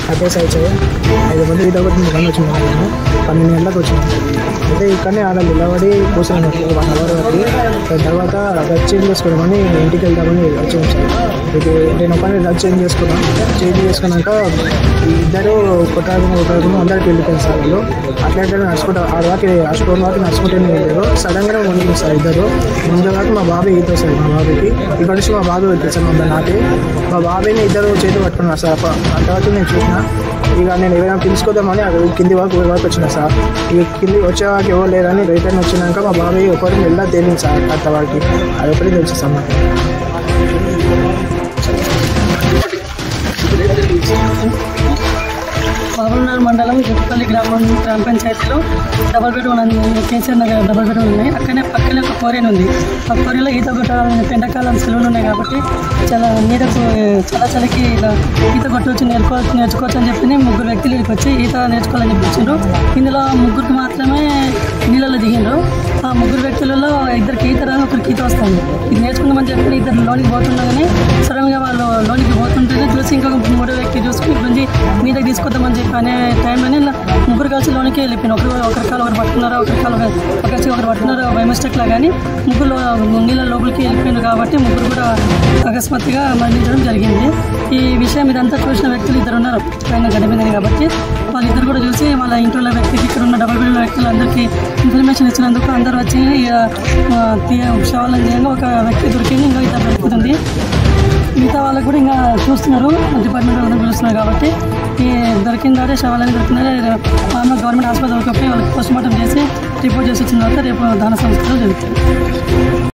కట్టేసి వచ్చాయి 5 మంది ఈత కొట్టి నిజంగా వచ్చినాము 12 గంటలకు వచ్చినాము. అయితే ఇక్కడనే ఆడ నిలబడి కూర్చొని 1 అవర్ వరకు తర్వాత డ్రగ్ చేంజ్ చేసుకోవడమని ఇంటికి వెళ్దామని వచ్చాము సార్. ఇది నేను ఒకనే డ్రగ్ చేంజ్ చేసుకున్నాక ఇద్దరు కొట్టాడుకుని అందరికి వెళ్ళిపోయాను సార్. వాళ్ళు అట్లా నడుచుకుంటా ఆడవాకి స్టోన్ వాకి నడుచుకుంటూనే వెళ్ళారు. సడన్గా వండింది సార్ ఇద్దరు. ముందు వాకి మా బాబాయ్ ఈత సార్. మా బాబాయ్కి ఇక్కడ నుంచి మా బాబాయ్ వచ్చాను సార్. మా నాటి మా బాబాయ్ని ఇద్దరు చేతి పట్టుకున్నారు సార్. అంతవరకు నేను చూసిన. ఇక నేను ఎవరైనా తెలుసుకోదామని కింది వరకు వచ్చిన సార్. ఇక కింది వచ్చేవాకి ఎవరు లేదని రిటర్న్ వచ్చినాక మా బాబాయ్ ఒకరిని వెళ్ళా తేలింది సార్. అత్తవాడికి అదొకటి తెలుసు సార్ మాకు. మహబూబ్నగర్ మండలం జుట్టుపల్లి గ్రామ పంచాయతీలో double bedroom KCR Nagar double bedroom ఉన్నాయి. పక్కనే ఒక కోరేన్ ఉంది. ఆ కోరేలో ఈత కొట్టాలని ఎండాకాలం సెలవులు ఉన్నాయి కాబట్టి చాలా నీడకు చలికి ఇలా ఈత కొట్టవచ్చు నేర్చుకోవచ్చు అని చెప్పి 3 వ్యక్తులు ఇక్కడికి వచ్చి ఈత నేర్చుకోవాలని చెప్పించారు. ఇందులో 3కి మాత్రమే నీళ్ళలో దిగిండ్రు. ఆ 3 వ్యక్తులలో 2కి ఈత రాదు, 1కి ఈత వస్తుంది. ఇది నేర్చుకుందామని చెప్పి ఇద్దరు లోనికి పోతుండగానే సడన్గా వాళ్ళు లోనికి పోతుంటేనే చూసి ఇంకొక 3 వ్యక్తి చూసుకుని గురించి నీళ్ళకి తీసుకొద్దామని చెప్పి అనే టైంలోనే 3 కలిసి లోనికి వెళ్ళిపోయిన ఒకరి కాలు ఒకరు పట్టుకున్నారు, ఒకరు పట్టుకున్నారు బై మిస్టేక్ లా. కానీ 3 నీళ్ళ లోపలికి వెళ్ళిపోయినారు కాబట్టి 3 కూడా అకస్మాత్తుగా మరణించడం జరిగింది. ఈ విషయం ఇదంతా చూసిన వ్యక్తులు 2 ఉన్నారు పైన గడిపోయింది కాబట్టి వాళ్ళిద్దరు కూడా చూసి వాళ్ళ ఇంట్లో వ్యక్తికి ఇక్కడ ఉన్న డబుల్ బెడ్రూమ్ వ్యక్తులు అందరికీ ఇన్ఫర్మేషన్ ఇచ్చినందుకు అందరూ వచ్చి శవాలను చేయంగా ఒక వ్యక్తి దొరికింది. ఇంకా ఇద్దరు దొరుకుతుంది. మిగతా వాళ్ళకు కూడా ఇంకా చూస్తున్నారు, డిపార్ట్మెంట్ వాళ్ళని పిలుస్తున్నారు కాబట్టి ఈ దొరికిందంటే శవాలని దొరికిందంటే గవర్నమెంట్ హాస్పిటల్ దొరికిపోయి వాళ్ళకి పోస్ట్ మార్టం చేసి రిపోర్ట్ చేసి వచ్చిన తర్వాత రేపు దాన సంస్కృతులు జరుగుతాయి.